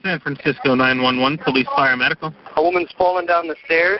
San Francisco 911, police, fire, medical. A woman's falling down the stairs,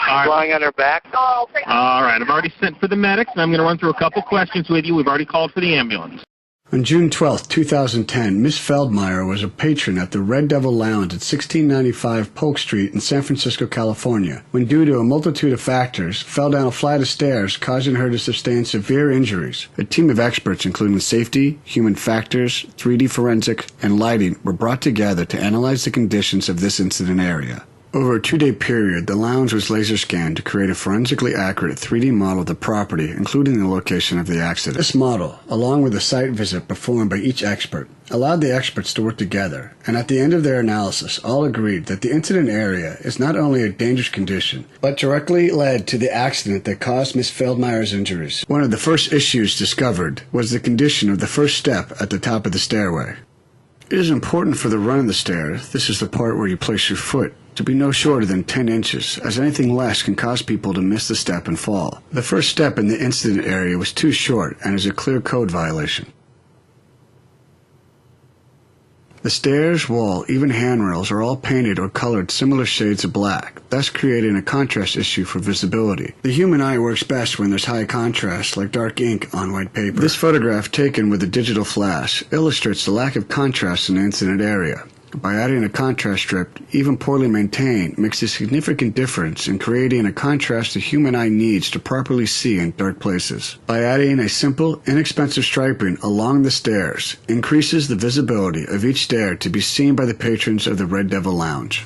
lying on her back. All right, I've already sent for the medics, and I'm going to run through a couple questions with you. We've already called for the ambulance. On June 12, 2010, Miss Feldmeyer was a patron at the Red Devil Lounge at 1695 Polk Street in San Francisco, California, when due to a multitude of factors, fell down a flight of stairs, causing her to sustain severe injuries. A team of experts, including safety, human factors, 3D forensic, and lighting, were brought together to analyze the conditions of this incident area. Over a 2-day period, the lounge was laser scanned to create a forensically accurate 3D model of the property, including the location of the accident. This model, along with a site visit performed by each expert, allowed the experts to work together, and at the end of their analysis, all agreed that the incident area is not only a dangerous condition, but directly led to the accident that caused Miss Feldmeyer's injuries. One of the first issues discovered was the condition of the first step at the top of the stairway. It is important for the run of the stairs, this is the part where you place your foot, to be no shorter than 10 inches, as anything less can cause people to miss the step and fall. The first step in the incident area was too short and is a clear code violation. The stairs, wall, even handrails are all painted or colored similar shades of black, thus creating a contrast issue for visibility. The human eye works best when there's high contrast, like dark ink on white paper. This photograph, taken with a digital flash, illustrates the lack of contrast in the incident area. By adding a contrast strip, even poorly maintained, makes a significant difference in creating a contrast the human eye needs to properly see in dark places. By adding a simple, inexpensive striping along the stairs, increases the visibility of each stair to be seen by the patrons of the Red Devil Lounge.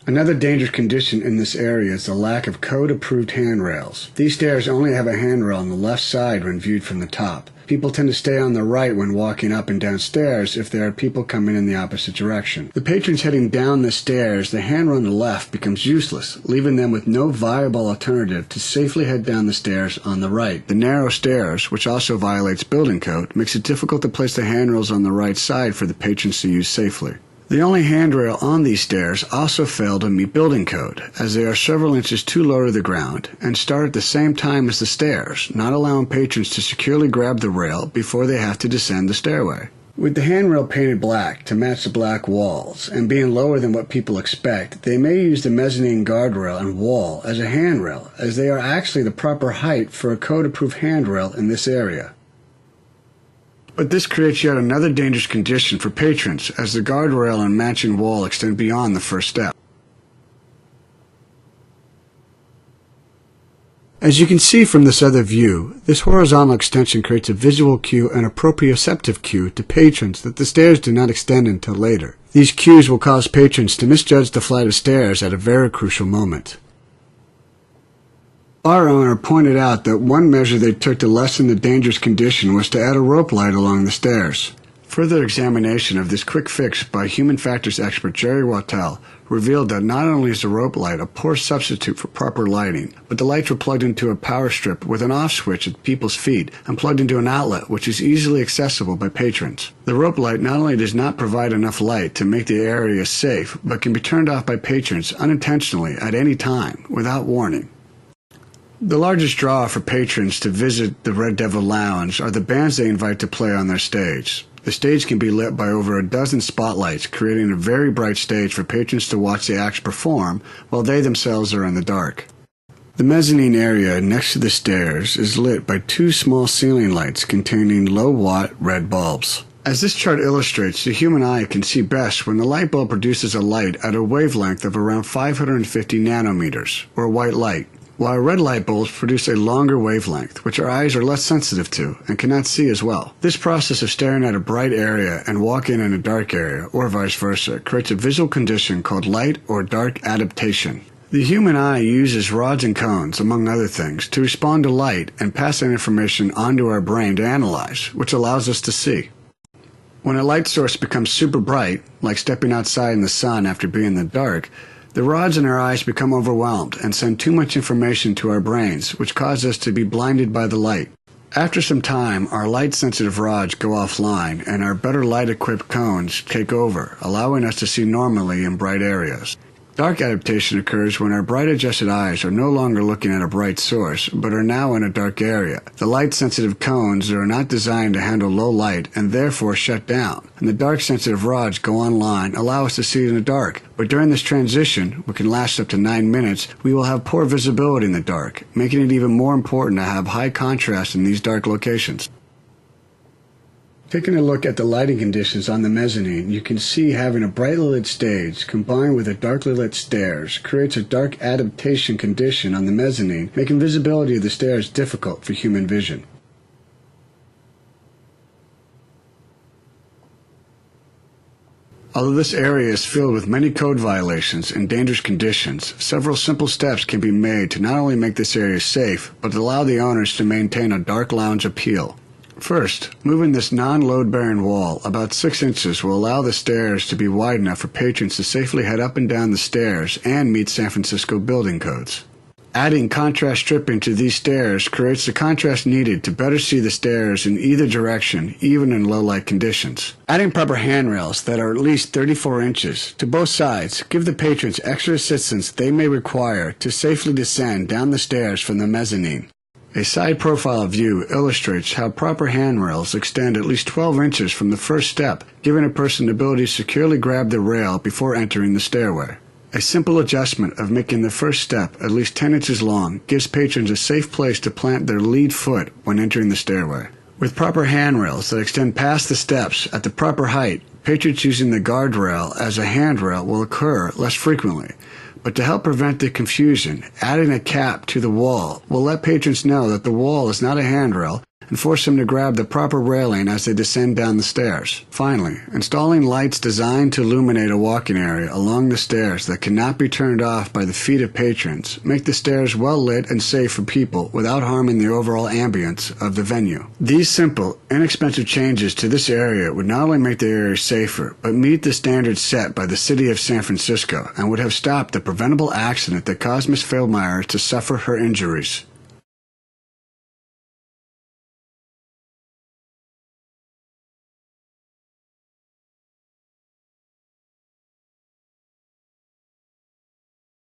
Another dangerous condition in this area is the lack of code-approved handrails. These stairs only have a handrail on the left side when viewed from the top. People tend to stay on the right when walking up and down stairs if there are people coming in the opposite direction. The patrons heading down the stairs, the handrail on the left becomes useless, leaving them with no viable alternative to safely head down the stairs on the right. The narrow stairs, which also violates building code, makes it difficult to place the handrails on the right side for the patrons to use safely. The only handrail on these stairs also fail to meet building code, as they are several inches too low to the ground and start at the same time as the stairs, not allowing patrons to securely grab the rail before they have to descend the stairway. With the handrail painted black to match the black walls and being lower than what people expect, they may use the mezzanine guardrail and wall as a handrail, as they are actually the proper height for a code-approved handrail in this area. But this creates yet another dangerous condition for patrons, as the guardrail and matching wall extend beyond the first step. As you can see from this other view, this horizontal extension creates a visual cue and a proprioceptive cue to patrons that the stairs do not extend until later. These cues will cause patrons to misjudge the flight of stairs at a very crucial moment. Our owner pointed out that one measure they took to lessen the dangerous condition was to add a rope light along the stairs. Further examination of this quick fix by human factors expert Jerry Wattell revealed that not only is the rope light a poor substitute for proper lighting, but the lights were plugged into a power strip with an off switch at people's feet and plugged into an outlet which is easily accessible by patrons. The rope light not only does not provide enough light to make the area safe, but can be turned off by patrons unintentionally at any time without warning. The largest draw for patrons to visit the Red Devil Lounge are the bands they invite to play on their stage. The stage can be lit by over a dozen spotlights, creating a very bright stage for patrons to watch the acts perform while they themselves are in the dark. The mezzanine area next to the stairs is lit by 2 small ceiling lights containing low-watt red bulbs. As this chart illustrates, the human eye can see best when the light bulb produces a light at a wavelength of around 550 nanometers, or white light, while red light bulbs produce a longer wavelength, which our eyes are less sensitive to and cannot see as well. This process of staring at a bright area and walking in a dark area, or vice versa, creates a visual condition called light or dark adaptation. The human eye uses rods and cones, among other things, to respond to light and pass that information onto our brain to analyze, which allows us to see. When a light source becomes super bright, like stepping outside in the sun after being in the dark, the rods in our eyes become overwhelmed and send too much information to our brains, which cause us to be blinded by the light. After some time, our light-sensitive rods go offline and our better light-equipped cones take over, allowing us to see normally in bright areas. Dark adaptation occurs when our bright adjusted eyes are no longer looking at a bright source, but are now in a dark area. The light-sensitive cones are not designed to handle low light and therefore shut down, and the dark-sensitive rods go online, allow us to see in the dark. But during this transition, which can last up to 9 minutes, we will have poor visibility in the dark, making it even more important to have high contrast in these dark locations. Taking a look at the lighting conditions on the mezzanine, you can see having a brightly lit stage combined with a darkly lit stairs creates a dark adaptation condition on the mezzanine, making visibility of the stairs difficult for human vision. Although this area is filled with many code violations and dangerous conditions, several simple steps can be made to not only make this area safe, but allow the owners to maintain a dark lounge appeal. First, moving this non-load-bearing wall about 6 inches will allow the stairs to be wide enough for patrons to safely head up and down the stairs and meet San Francisco building codes. Adding contrast stripping to these stairs creates the contrast needed to better see the stairs in either direction, even in low-light conditions. Adding proper handrails that are at least 34 inches to both sides give the patrons extra assistance they may require to safely descend down the stairs from the mezzanine. A side profile view illustrates how proper handrails extend at least 12 inches from the first step, giving a person the ability to securely grab the rail before entering the stairway. A simple adjustment of making the first step at least 10 inches long gives patrons a safe place to plant their lead foot when entering the stairway. With proper handrails that extend past the steps at the proper height, patrons using the guardrail as a handrail will occur less frequently. But to help prevent the confusion, adding a cap to the wall will let patrons know that the wall is not a handrail and force them to grab the proper railing as they descend down the stairs. Finally, installing lights designed to illuminate a walking area along the stairs that cannot be turned off by the feet of patrons make the stairs well lit and safe for people without harming the overall ambience of the venue. These simple, inexpensive changes to this area would not only make the area safer, but meet the standards set by the city of San Francisco and would have stopped the preventable accident that caused Ms. Feldmeyer to suffer her injuries.